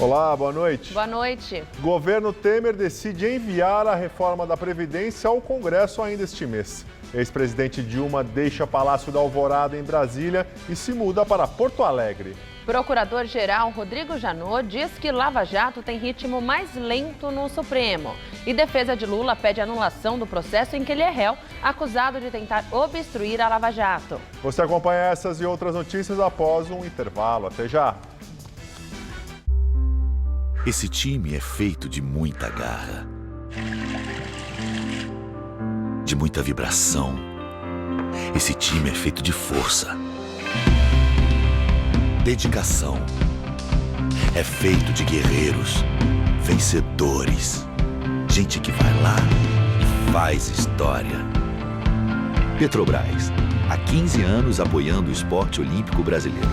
Olá, boa noite. Boa noite. Governo Temer decide enviar a reforma da Previdência ao Congresso ainda este mês. Ex-presidente Dilma deixa Palácio da Alvorada em Brasília e se muda para Porto Alegre. Procurador-geral Rodrigo Janot diz que Lava Jato tem ritmo mais lento no Supremo. E defesa de Lula pede anulação do processo em que ele é réu, acusado de tentar obstruir a Lava Jato. Você acompanha essas e outras notícias após um intervalo. Até já! Esse time é feito de muita garra, de muita vibração. Esse time é feito de força, dedicação. É feito de guerreiros, vencedores, gente que vai lá e faz história. Petrobras, há 15 anos apoiando o esporte olímpico brasileiro.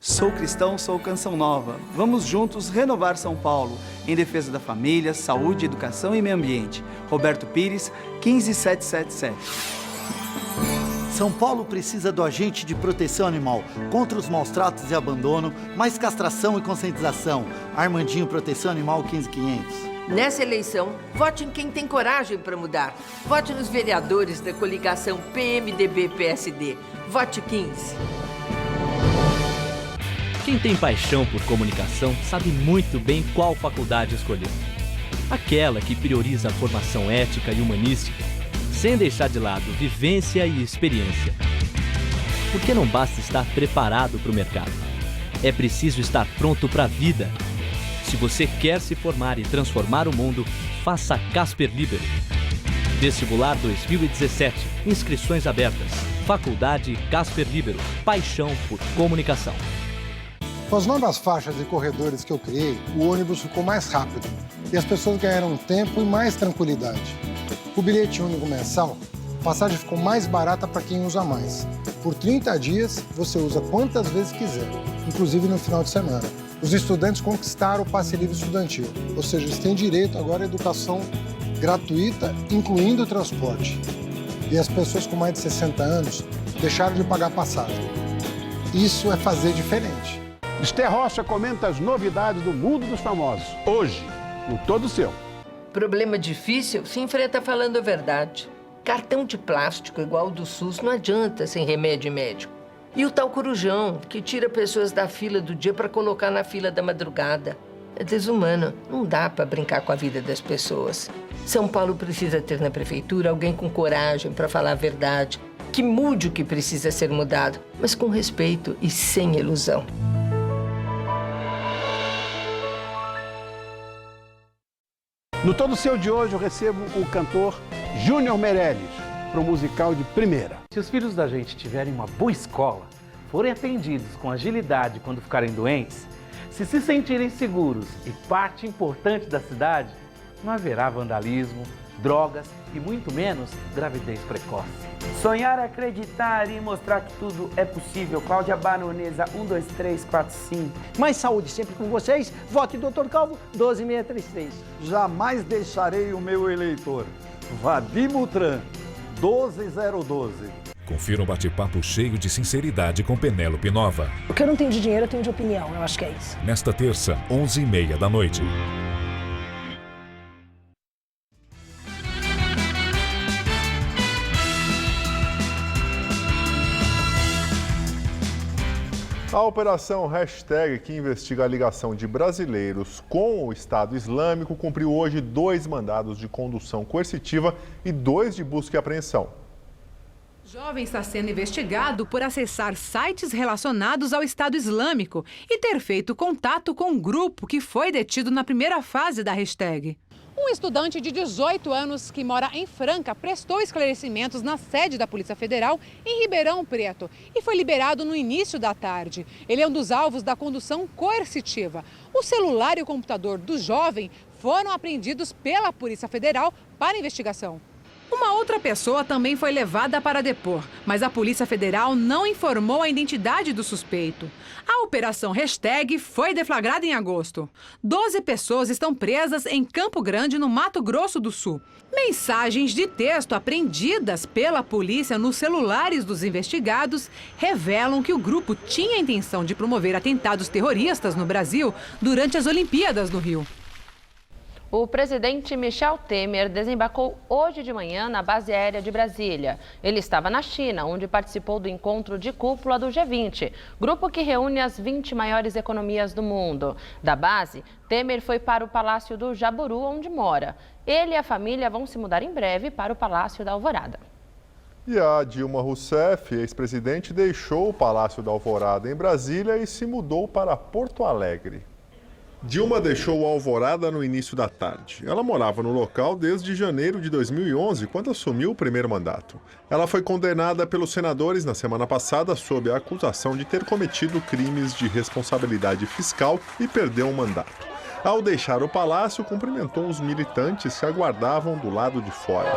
Sou cristão, sou Canção Nova. Vamos juntos renovar São Paulo, em defesa da família, saúde, educação e meio ambiente. Roberto Pires, 15777. São Paulo precisa do agente de proteção animal, contra os maus tratos e abandono, mais castração e conscientização. Armandinho Proteção Animal 15500. Nessa eleição, vote em quem tem coragem para mudar. Vote nos vereadores da coligação PMDB-PSD. Vote 15. Quem tem paixão por comunicação sabe muito bem qual faculdade escolher. Aquela que prioriza a formação ética e humanística, sem deixar de lado vivência e experiência. Porque não basta estar preparado para o mercado. É preciso estar pronto para a vida. Se você quer se formar e transformar o mundo, faça Casper Libero. Vestibular 2017. Inscrições abertas. Faculdade Casper Libero. Paixão por comunicação. Com as novas faixas e corredores que eu criei, o ônibus ficou mais rápido e as pessoas ganharam tempo e mais tranquilidade. O bilhete único mensal, a passagem ficou mais barata para quem usa mais. Por 30 dias, você usa quantas vezes quiser, inclusive no final de semana. Os estudantes conquistaram o passe livre estudantil, ou seja, eles têm direito agora à educação gratuita, incluindo o transporte. E as pessoas com mais de 60 anos deixaram de pagar passagem. Isso é fazer diferente. Esther Rocha comenta as novidades do mundo dos famosos, hoje, no Todo Seu. Problema difícil se enfrenta falando a verdade. Cartão de plástico igual ao do SUS não adianta sem remédio médico. E o tal corujão, que tira pessoas da fila do dia para colocar na fila da madrugada. É desumano, não dá para brincar com a vida das pessoas. São Paulo precisa ter na prefeitura alguém com coragem para falar a verdade, que mude o que precisa ser mudado, mas com respeito e sem ilusão. No Todo Seu de hoje eu recebo o cantor Júnior Meirelles para o musical de primeira. Se os filhos da gente tiverem uma boa escola, forem atendidos com agilidade quando ficarem doentes, se sentirem seguros e parte importante da cidade, não haverá vandalismo, drogas e muito menos gravidez precoce. Sonhar, acreditar e mostrar que tudo é possível. Cláudia Baronesa, 12345. Mais saúde sempre com vocês. Vote Dr. Calvo, 12633. Jamais deixarei o meu eleitor. Vadim Mutran, 12012. Confira um bate-papo cheio de sinceridade com Penélope Nova. O que eu não tenho de dinheiro, eu tenho de opinião. Eu acho que é isso. Nesta terça, 11h30 da noite. A operação Hashtag, que investiga a ligação de brasileiros com o Estado Islâmico, cumpriu hoje 2 mandados de condução coercitiva e 2 de busca e apreensão. O jovem está sendo investigado por acessar sites relacionados ao Estado Islâmico e ter feito contato com um grupo que foi detido na primeira fase da Hashtag. Um estudante de 18 anos que mora em Franca prestou esclarecimentos na sede da Polícia Federal em Ribeirão Preto e foi liberado no início da tarde. Ele é um dos alvos da condução coercitiva. O celular e o computador do jovem foram apreendidos pela Polícia Federal para investigação. Uma outra pessoa também foi levada para depor, mas a Polícia Federal não informou a identidade do suspeito. A operação Hashtag foi deflagrada em agosto. 12 pessoas estão presas em Campo Grande, no Mato Grosso do Sul. Mensagens de texto apreendidas pela polícia nos celulares dos investigados revelam que o grupo tinha a intenção de promover atentados terroristas no Brasil durante as Olimpíadas no Rio. O presidente Michel Temer desembarcou hoje de manhã na base aérea de Brasília. Ele estava na China, onde participou do encontro de cúpula do G20, grupo que reúne as 20 maiores economias do mundo. Da base, Temer foi para o Palácio do Jaburu, onde mora. Ele e a família vão se mudar em breve para o Palácio da Alvorada. E a Dilma Rousseff, ex-presidente, deixou o Palácio da Alvorada em Brasília e se mudou para Porto Alegre. Dilma deixou a Alvorada no início da tarde. Ela morava no local desde janeiro de 2011, quando assumiu o primeiro mandato. Ela foi condenada pelos senadores na semana passada sob a acusação de ter cometido crimes de responsabilidade fiscal e perdeu o mandato. Ao deixar o palácio, cumprimentou os militantes que aguardavam do lado de fora.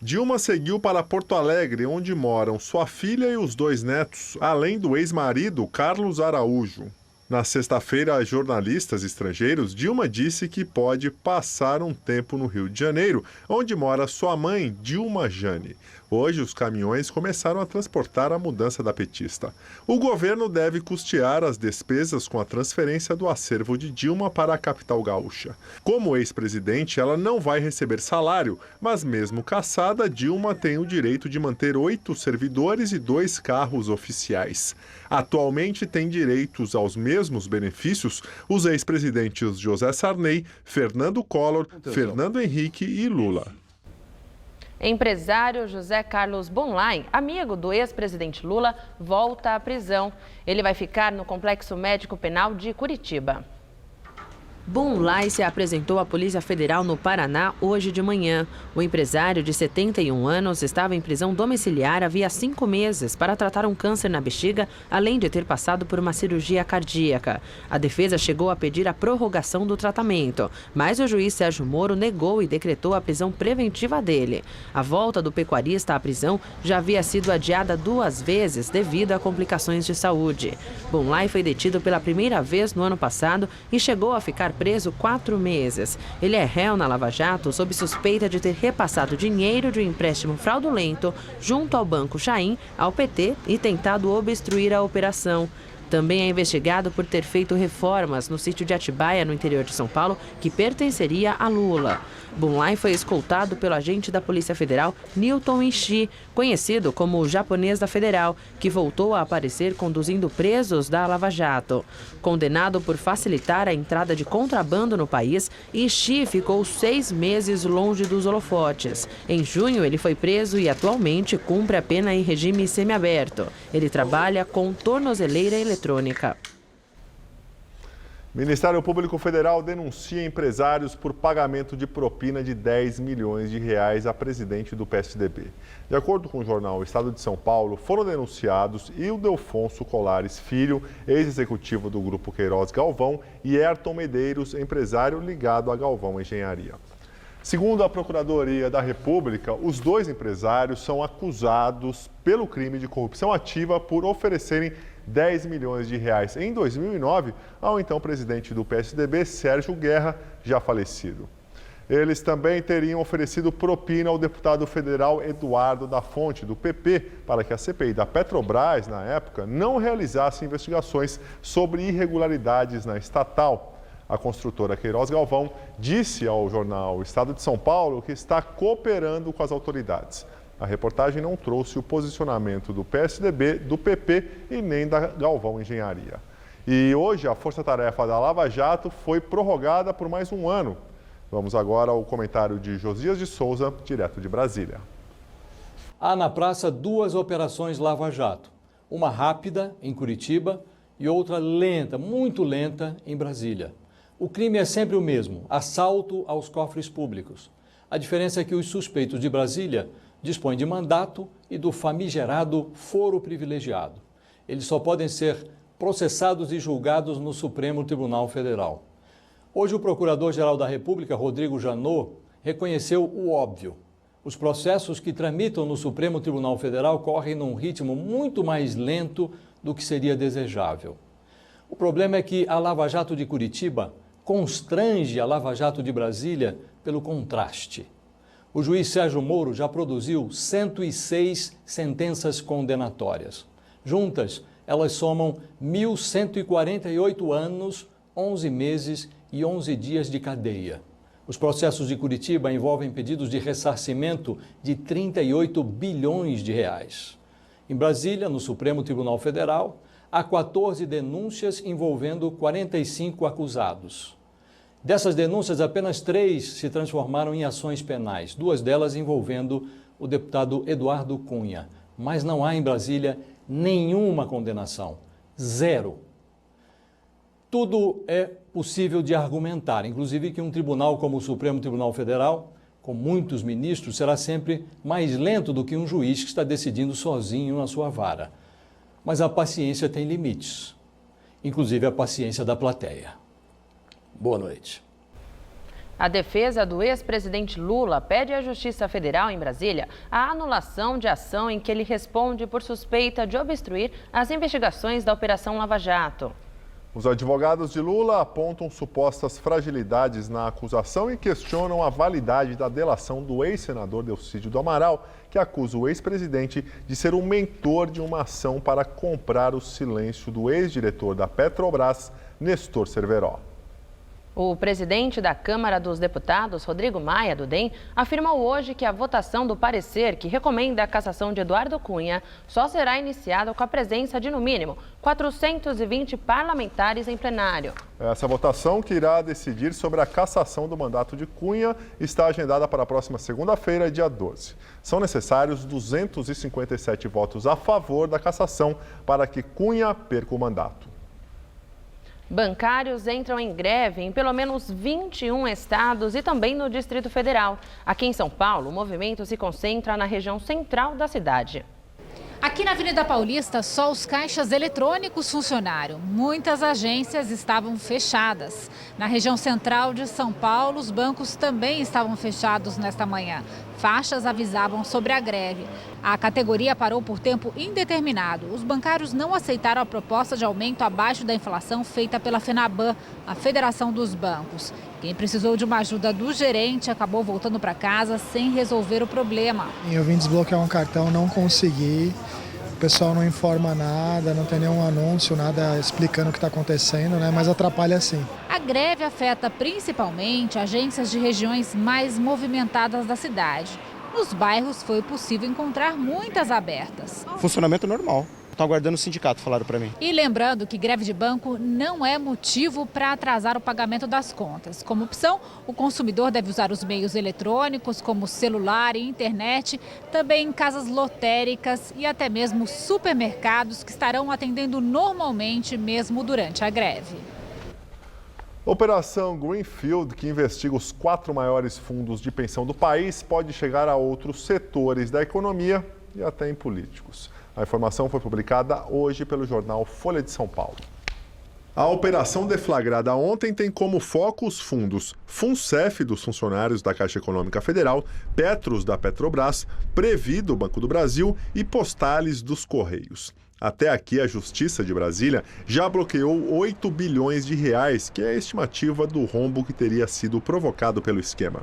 Dilma seguiu para Porto Alegre, onde moram sua filha e os 2 netos, além do ex-marido Carlos Araújo. Na sexta-feira, a jornalistas estrangeiros, Dilma disse que pode passar um tempo no Rio de Janeiro, onde mora sua mãe, Dilma Jane. Hoje, os caminhões começaram a transportar a mudança da petista. O governo deve custear as despesas com a transferência do acervo de Dilma para a capital gaúcha. Como ex-presidente, ela não vai receber salário, mas mesmo cassada, Dilma tem o direito de manter 8 servidores e 2 carros oficiais. Atualmente, tem direitos aos mesmos benefícios os ex-presidentes José Sarney, Fernando Collor, Fernando Henrique e Lula. Empresário José Carlos Bonlain, amigo do ex-presidente Lula, volta à prisão. Ele vai ficar no Complexo Médico Penal de Curitiba. Bonlain se apresentou à Polícia Federal no Paraná hoje de manhã. O empresário de 71 anos estava em prisão domiciliar havia 5 meses para tratar um câncer na bexiga, além de ter passado por uma cirurgia cardíaca. A defesa chegou a pedir a prorrogação do tratamento, mas o juiz Sérgio Moro negou e decretou a prisão preventiva dele. A volta do pecuarista à prisão já havia sido adiada 2 vezes devido a complicações de saúde. Bonlain foi detido pela primeira vez no ano passado e chegou a ficar preso 4 meses. Ele é réu na Lava Jato sob suspeita de ter repassado dinheiro de um empréstimo fraudulento junto ao Banco Chaim, ao PT, e tentado obstruir a operação. Também é investigado por ter feito reformas no sítio de Atibaia, no interior de São Paulo, que pertenceria a Lula. Bonlain foi escoltado pelo agente da Polícia Federal, Newton Ishii, conhecido como o japonês da Federal, que voltou a aparecer conduzindo presos da Lava Jato. Condenado por facilitar a entrada de contrabando no país, Ishii ficou 6 meses longe dos holofotes. Em junho, ele foi preso e atualmente cumpre a pena em regime semiaberto. Ele trabalha com tornozeleira eletrônica. Ministério Público Federal denuncia empresários por pagamento de propina de 10 milhões de reais a presidente do PSDB. De acordo com o jornal Estado de São Paulo, foram denunciados Ildefonso Colares Filho, ex-executivo do Grupo Queiroz Galvão, e Ayrton Medeiros, empresário ligado a Galvão Engenharia. Segundo a Procuradoria da República, os 2 empresários são acusados pelo crime de corrupção ativa por oferecerem 10 milhões de reais em 2009 ao então presidente do PSDB, Sérgio Guerra, já falecido. Eles também teriam oferecido propina ao deputado federal Eduardo da Fonte, do PP, para que a CPI da Petrobras, na época, não realizasse investigações sobre irregularidades na estatal. A construtora Queiroz Galvão disse ao jornal Estado de São Paulo que está cooperando com as autoridades. A reportagem não trouxe o posicionamento do PSDB, do PP e nem da Galvão Engenharia. E hoje a força-tarefa da Lava Jato foi prorrogada por mais um ano. Vamos agora ao comentário de Josias de Souza, direto de Brasília. Há na praça 2 operações Lava Jato. Uma rápida, em Curitiba, e outra lenta, muito lenta, em Brasília. O crime é sempre o mesmo, assalto aos cofres públicos. A diferença é que os suspeitos de Brasília dispõem de mandato e do famigerado foro privilegiado. Eles só podem ser processados e julgados no Supremo Tribunal Federal. Hoje, o Procurador-Geral da República, Rodrigo Janot, reconheceu o óbvio. Os processos que tramitam no Supremo Tribunal Federal correm num ritmo muito mais lento do que seria desejável. O problema é que a Lava Jato de Curitiba constrange a Lava Jato de Brasília pelo contraste. O juiz Sérgio Moro já produziu 106 sentenças condenatórias. Juntas, elas somam 1.148 anos, 11 meses e 11 dias de cadeia. Os processos de Curitiba envolvem pedidos de ressarcimento de 38 bilhões de reais. Em Brasília, no Supremo Tribunal Federal, há 14 denúncias envolvendo 45 acusados. Dessas denúncias, apenas 3 se transformaram em ações penais, 2 delas envolvendo o deputado Eduardo Cunha. Mas não há em Brasília nenhuma condenação, 0. Tudo é possível de argumentar, inclusive que um tribunal como o Supremo Tribunal Federal, com muitos ministros, será sempre mais lento do que um juiz que está decidindo sozinho na sua vara. Mas a paciência tem limites, inclusive a paciência da plateia. Boa noite. A defesa do ex-presidente Lula pede à Justiça Federal em Brasília a anulação de ação em que ele responde por suspeita de obstruir as investigações da Operação Lava Jato. Os advogados de Lula apontam supostas fragilidades na acusação e questionam a validade da delação do ex-senador Delcídio do Amaral, que acusa o ex-presidente de ser o mentor de uma ação para comprar o silêncio do ex-diretor da Petrobras, Nestor Cerveró. O presidente da Câmara dos Deputados, Rodrigo Maia, do DEM, afirmou hoje que a votação do parecer que recomenda a cassação de Eduardo Cunha só será iniciada com a presença de, no mínimo, 420 parlamentares em plenário. Essa votação, que irá decidir sobre a cassação do mandato de Cunha, está agendada para a próxima segunda-feira, dia 12. São necessários 257 votos a favor da cassação para que Cunha perca o mandato. Bancários entram em greve em pelo menos 21 estados e também no Distrito Federal. Aqui em São Paulo, o movimento se concentra na região central da cidade. Aqui na Avenida Paulista, só os caixas eletrônicos funcionaram. Muitas agências estavam fechadas. Na região central de São Paulo, os bancos também estavam fechados nesta manhã. Faixas avisavam sobre a greve. A categoria parou por tempo indeterminado. Os bancários não aceitaram a proposta de aumento abaixo da inflação feita pela FENABAN, a Federação dos Bancos. Quem precisou de uma ajuda do gerente acabou voltando para casa sem resolver o problema. Eu vim desbloquear um cartão, não consegui. O pessoal não informa nada, não tem nenhum anúncio, nada explicando o que está acontecendo, né? Mas atrapalha sim. A greve afeta principalmente agências de regiões mais movimentadas da cidade. Nos bairros foi possível encontrar muitas abertas. Funcionamento normal. Estão aguardando o sindicato, falaram para mim. E lembrando que greve de banco não é motivo para atrasar o pagamento das contas. Como opção, o consumidor deve usar os meios eletrônicos, como celular e internet, também casas lotéricas e até mesmo supermercados que estarão atendendo normalmente mesmo durante a greve. Operação Greenfield, que investiga os 4 maiores fundos de pensão do país, pode chegar a outros setores da economia e até em políticos. A informação foi publicada hoje pelo jornal Folha de São Paulo. A operação deflagrada ontem tem como foco os fundos FUNCEF, dos funcionários da Caixa Econômica Federal, Petros, da Petrobras, Previ, do Banco do Brasil e Postales, dos Correios. Até aqui, a Justiça de Brasília já bloqueou 8 bilhões de reais, que é a estimativa do rombo que teria sido provocado pelo esquema.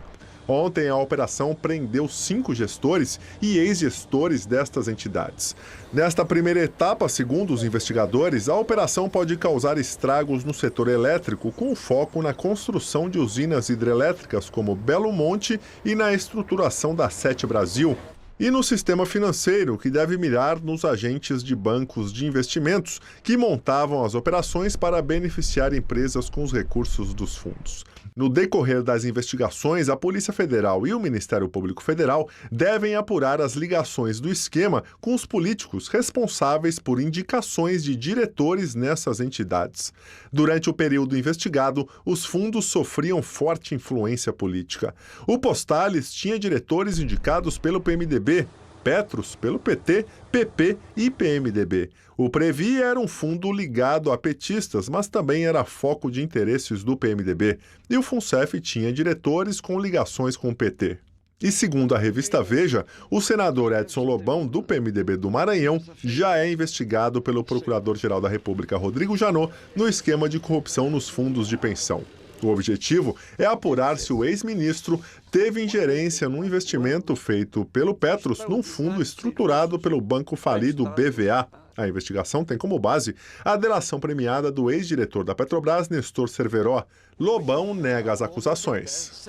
Ontem, a operação prendeu 5 gestores e ex-gestores destas entidades. Nesta primeira etapa, segundo os investigadores, a operação pode causar estragos no setor elétrico, com foco na construção de usinas hidrelétricas como Belo Monte e na estruturação da Sete Brasil. E no sistema financeiro, que deve mirar nos agentes de bancos de investimentos que montavam as operações para beneficiar empresas com os recursos dos fundos. No decorrer das investigações, a Polícia Federal e o Ministério Público Federal devem apurar as ligações do esquema com os políticos responsáveis por indicações de diretores nessas entidades. Durante o período investigado, os fundos sofriam forte influência política. O Postales tinha diretores indicados pelo PMDB, Petros pelo PT, PP e PMDB. O Previ era um fundo ligado a petistas, mas também era foco de interesses do PMDB. E o FUNCEF tinha diretores com ligações com o PT. E segundo a revista Veja, o senador Edson Lobão, do PMDB do Maranhão, já é investigado pelo Procurador-Geral da República, Rodrigo Janot, no esquema de corrupção nos fundos de pensão. O objetivo é apurar se o ex-ministro teve ingerência num investimento feito pelo Petros num fundo estruturado pelo banco falido BVA. A investigação tem como base a delação premiada do ex-diretor da Petrobras, Nestor Cerveró. Lobão nega as acusações.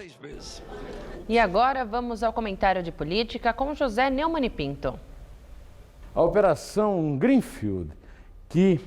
E agora vamos ao comentário de política com José Neumann e Pinto. A Operação Greenfield, que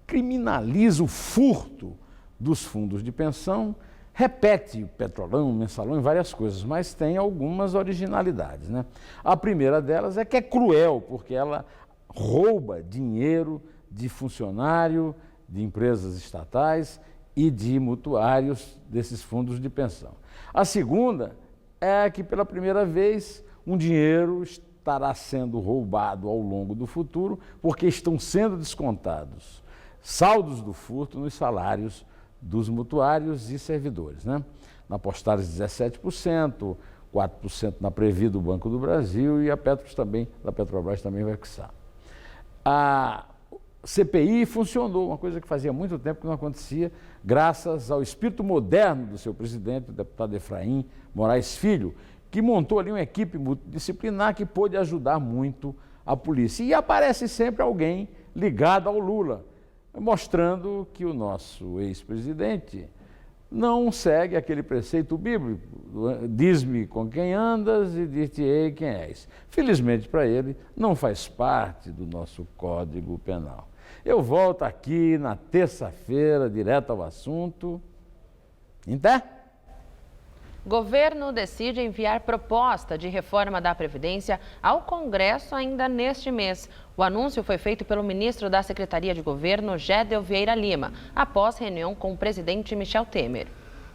criminaliza o furto dos fundos de pensão, repete o Petrolão, o Mensalão em várias coisas, mas tem algumas originalidades, né? A primeira delas é que é cruel, porque ela rouba dinheiro de funcionário, de empresas estatais e de mutuários desses fundos de pensão. A segunda é que, pela primeira vez, um dinheiro estará sendo roubado ao longo do futuro, porque estão sendo descontados saldos do furto nos salários dos mutuários e servidores, né? Na Postares 17%, 4% na Previ do Banco do Brasil e a Petros também, da Petrobras também vai fixar. A CPI funcionou, uma coisa que fazia muito tempo que não acontecia, graças ao espírito moderno do seu presidente, o deputado Efraim Moraes Filho, que montou ali uma equipe multidisciplinar que pôde ajudar muito a polícia. E aparece sempre alguém ligado ao Lula, mostrando que o nosso ex-presidente não segue aquele preceito bíblico, diz-me com quem andas e dir-te-ei quem és. Felizmente para ele, não faz parte do nosso Código Penal. Eu volto aqui na terça-feira, direto ao assunto. Até? Governo decide enviar proposta de reforma da Previdência ao Congresso ainda neste mês. O anúncio foi feito pelo ministro da Secretaria de Governo, Gedel Vieira Lima, após reunião com o presidente Michel Temer.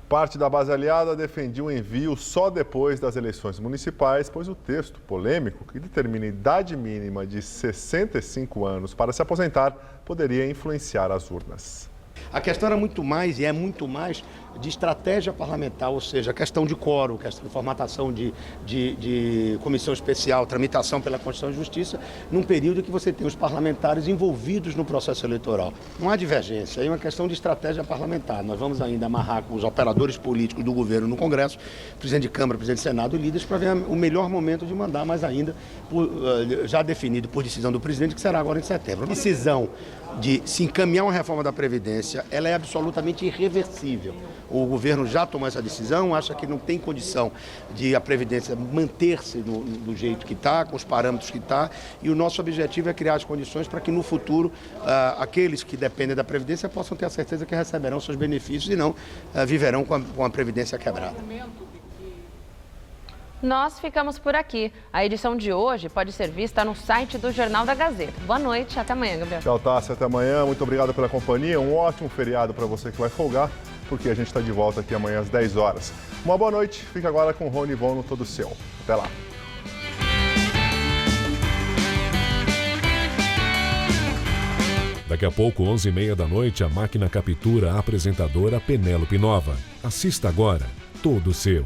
Parte da base aliada defendia o envio só depois das eleições municipais, pois o texto polêmico, que determina a idade mínima de 65 anos para se aposentar, poderia influenciar as urnas. A questão era muito mais, e é muito mais, de estratégia parlamentar, ou seja, a questão de quórum, questão de formatação de comissão especial, tramitação pela Constituição e Justiça, num período que você tem os parlamentares envolvidos no processo eleitoral. Não há divergência, é uma questão de estratégia parlamentar. Nós vamos ainda amarrar com os operadores políticos do governo no Congresso, presidente de Câmara, presidente de Senado e líderes, para ver o melhor momento de mandar, mas ainda já definido por decisão do presidente, que será agora em setembro. A decisão de se encaminhar uma reforma da Previdência, ela é absolutamente irreversível. O governo já tomou essa decisão, acha que não tem condição de a Previdência manter-se do jeito que está, com os parâmetros que está, e o nosso objetivo é criar as condições para que no futuro aqueles que dependem da Previdência possam ter a certeza que receberão seus benefícios e não viverão com a Previdência quebrada. Nós ficamos por aqui. A edição de hoje pode ser vista no site do Jornal da Gazeta. Boa noite, até amanhã, Gabriel. Tchau, Tássia, até amanhã. Muito obrigado pela companhia. Um ótimo feriado para você que vai folgar, porque a gente está de volta aqui amanhã às 10 horas. Uma boa noite. Fica agora com o Rony Von no Todo Seu. Até lá. Daqui a pouco, 11h30 da noite, a máquina captura a apresentadora Penélope Nova. Assista agora, Todo Seu.